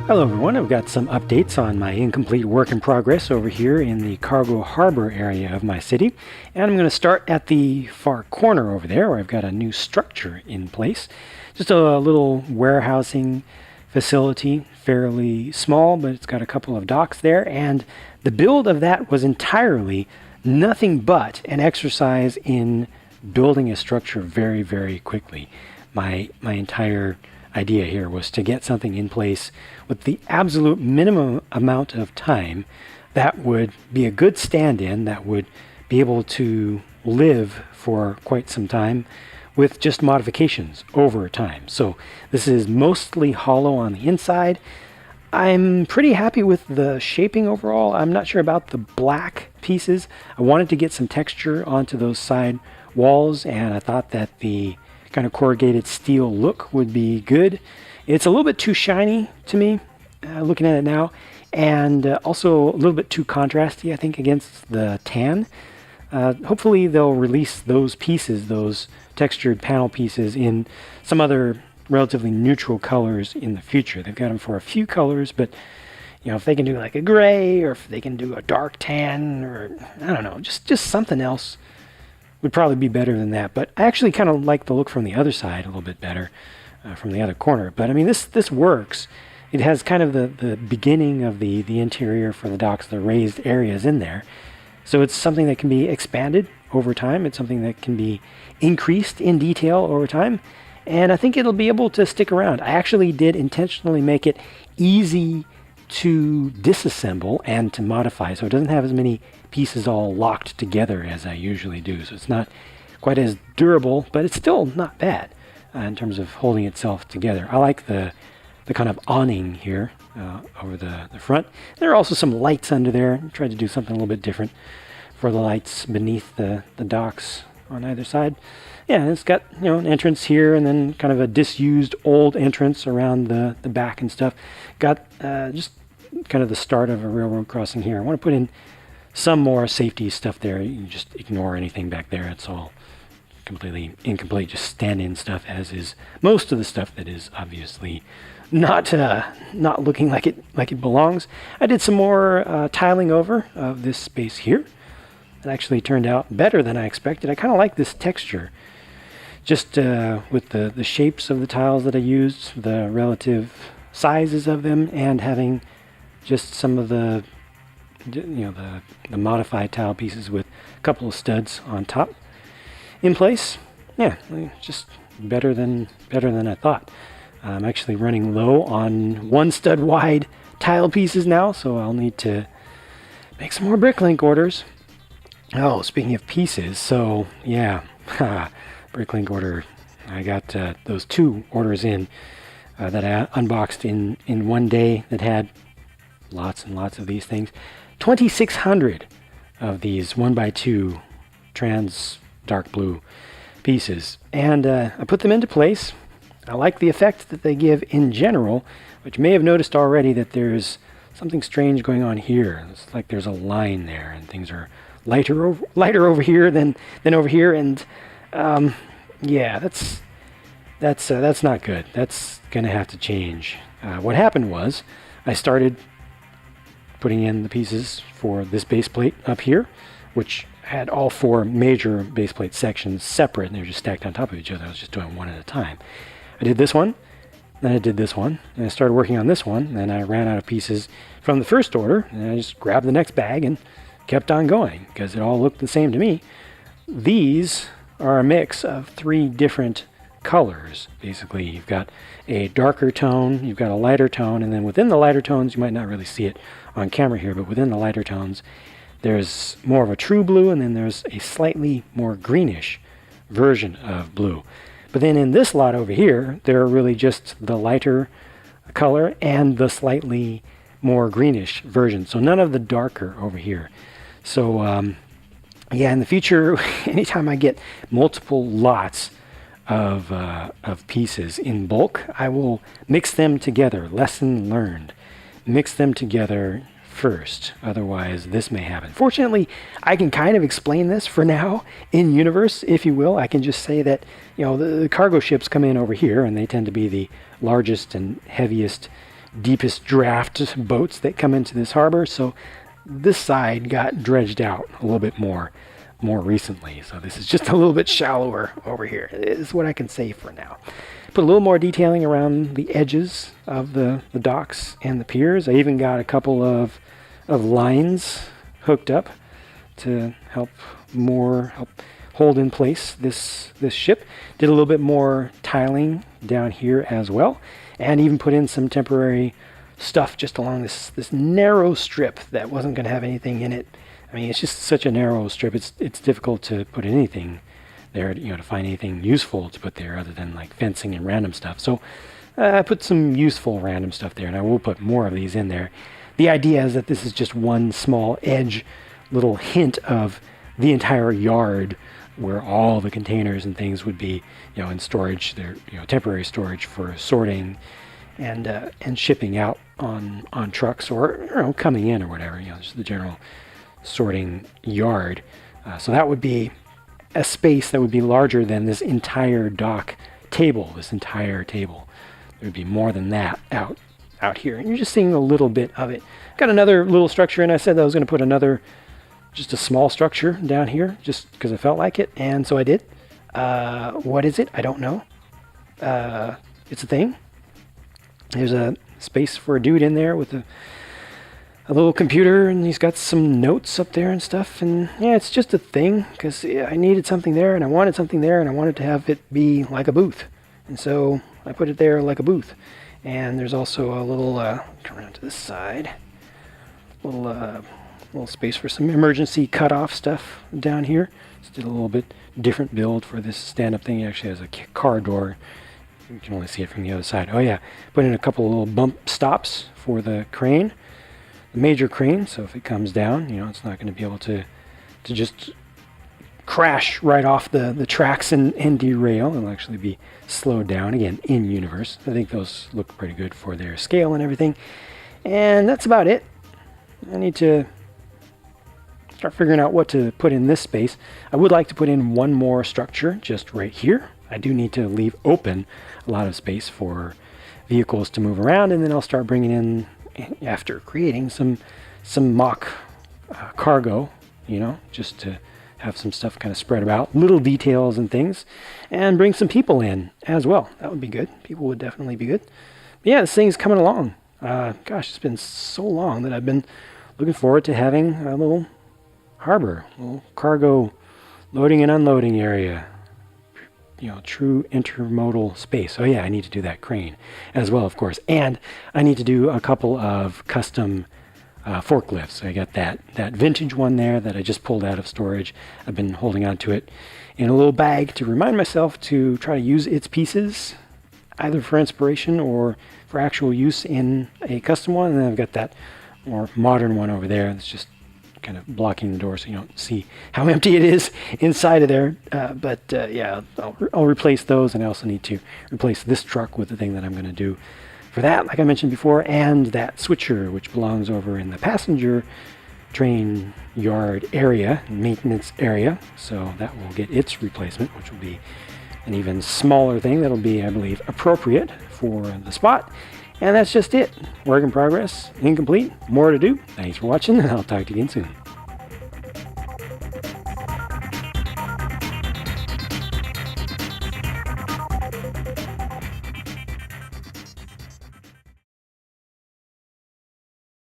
Hello everyone, I've got some updates on my incomplete work in progress over here in the cargo harbor area of my city. And I'm going to start at the far corner over there where I've got a new structure in place. Just a little warehousing facility, fairly small, but it's got a couple of docks there. And the build of that was entirely nothing but an exercise in building a structure very, very quickly. My entire idea here was to get something in place with the absolute minimum amount of time that would be a good stand-in, that would be able to live for quite some time with just modifications over time. So this is mostly hollow on the inside. I'm pretty happy with the shaping overall. I'm not sure about the black pieces. I wanted to get some texture onto those side walls, and I thought that the kind of corrugated steel look would be good. It's a little bit too shiny to me, looking at it now, and also a little bit too contrasty, I think, against the tan. Hopefully they'll release those pieces, those textured panel pieces, in some other relatively neutral colors in the future. They've got them for a few colors, but you know, if they can do like a gray, or if they can do a dark tan, or I don't know, just something else would probably be better than that. But I actually kind of like the look from the other side a little bit better, from the other corner. But I mean, this works. It has kind of the beginning of the interior for the docks, the raised areas in there. So it's something that can be expanded over time. It's something that can be increased in detail over time. And I think it'll be able to stick around. I actually did intentionally make it easy to disassemble and to modify, so it doesn't have as many pieces all locked together as I usually do. So it's not quite as durable, but it's still not bad in terms of holding itself together. I like the kind of awning here over the front. There are also some lights under there. I tried to do something a little bit different for the lights beneath the docks on either side. Yeah, it's got, you know, an entrance here, and then kind of a disused old entrance around the back and stuff. Got just kind of the start of a railroad crossing here. I want to put in some more safety stuff there. You can just ignore anything back there. It's all completely incomplete, just stand-in stuff, as is most of the stuff that is obviously not looking like it belongs. I did some more tiling over of this space here. It actually turned out better than I expected. I kind of like this texture, just with the shapes of the tiles that I used, the relative sizes of them, and having just some of the, you know, the modified tile pieces with a couple of studs on top in place. Yeah, just better than I thought. I'm actually running low on 1 stud wide tile pieces now, so I'll need to make some more Bricklink orders. Oh, speaking of pieces, so yeah, Bricklink order. I got those 2 orders in that I unboxed in one day that had lots and lots of these things. 2,600 of these 1x2 trans dark blue pieces, and I put them into place. I like the effect that they give in general, but you may have noticed already that there's something strange going on here. It's like there's a line there, and things are lighter over here than over here, and yeah, that's not good. That's gonna have to change. What happened was I started putting in the pieces for this base plate up here, which had all 4 major base plate sections separate, and they were just stacked on top of each other. I was just doing one at a time. I did this one, then I did this one, and I started working on this one, and then I ran out of pieces from the first order, and I just grabbed the next bag and kept on going, because it all looked the same to me. These are a mix of 3 different colors. Basically, you've got a darker tone, you've got a lighter tone, and then within the lighter tones, you might not really see it on camera here, but within the lighter tones, there's more of a true blue, and then there's a slightly more greenish version of blue. But then in this lot over here, they're really just the lighter color and the slightly more greenish version. So none of the darker over here. So yeah, in the future, anytime I get multiple lots of pieces in bulk, I will mix them together. Lesson learned. Mix them together first. Otherwise, this may happen. Fortunately, I can kind of explain this for now in universe, if you will. I can just say that, you know, the cargo ships come in over here, and they tend to be the largest and heaviest deepest draft boats that come into this harbor. So this side got dredged out a little bit more recently. So this is just a little bit shallower over here, is what I can say for now. Put a little more detailing around the edges of the docks and the piers. I even got a couple of lines hooked up to help hold in place this ship. Did a little bit more tiling down here as well, and even put in some temporary stuff just along this narrow strip that wasn't going to have anything in it. I mean, it's just such a narrow strip. It's difficult to put anything there, to find anything useful to put there other than like fencing and random stuff. So I put some useful random stuff there, and I will put more of these in there. The idea is that this is just one small edge, little hint of the entire yard where all the containers and things would be, in storage. They're, temporary storage for sorting and shipping out on trucks or coming in or whatever. Just the general sorting yard. So that would be a space that would be larger than this entire dock table. This entire table. There would be more than that out here, and you're just seeing a little bit of it. Got another little structure, and I said that I was going to put just a small structure down here, just because I felt like it, and so I did. What is it? I don't know. It's a thing. There's a space for a dude in there with a little computer, and he's got some notes up there and stuff, and yeah, it's just a thing, because I needed something there, and I wanted something there, and I wanted to have it be like a booth, and so I put it there like a booth. And there's also a little, come around to this side, little space for some emergency cutoff stuff down here. Just did a little bit different build for this stand-up thing. It actually has a car door. You can only see it from the other side. Oh yeah, put in a couple of little bump stops for the crane, the major crane. So if it comes down, it's not going to be able to just crash right off the tracks and derail. It'll actually be slowed down again in universe. I think those look pretty good for their scale and everything. And that's about it. I need to start figuring out what to put in this space. I would like to put in one more structure just right here. I do need to leave open a lot of space for vehicles to move around, and then I'll start bringing in, after creating some mock cargo, just to have some stuff kind of spread about, little details and things, and bring some people in as well. That would be good. People would definitely be good. But yeah, this thing's coming along. Gosh, it's been so long that I've been looking forward to having a little harbor, a little cargo loading and unloading area. True intermodal space. Oh yeah, I need to do that crane as well, of course. And I need to do a couple of custom forklifts. I got that vintage one there that I just pulled out of storage. I've been holding on to it in a little bag to remind myself to try to use its pieces either for inspiration or for actual use in a custom one. And then I've got that more modern one over there that's just kind of blocking the door so you don't see how empty it is inside of there. But yeah, I'll replace those, and I also need to replace this truck with the thing that I'm going to do for that, like I mentioned before, and that switcher, which belongs over in the passenger train yard area, maintenance area. So that will get its replacement, which will be an even smaller thing that'll be, I believe, appropriate for the spot. And that's just it. Work in progress, incomplete, more to do. Thanks for watching, and I'll talk to you again soon.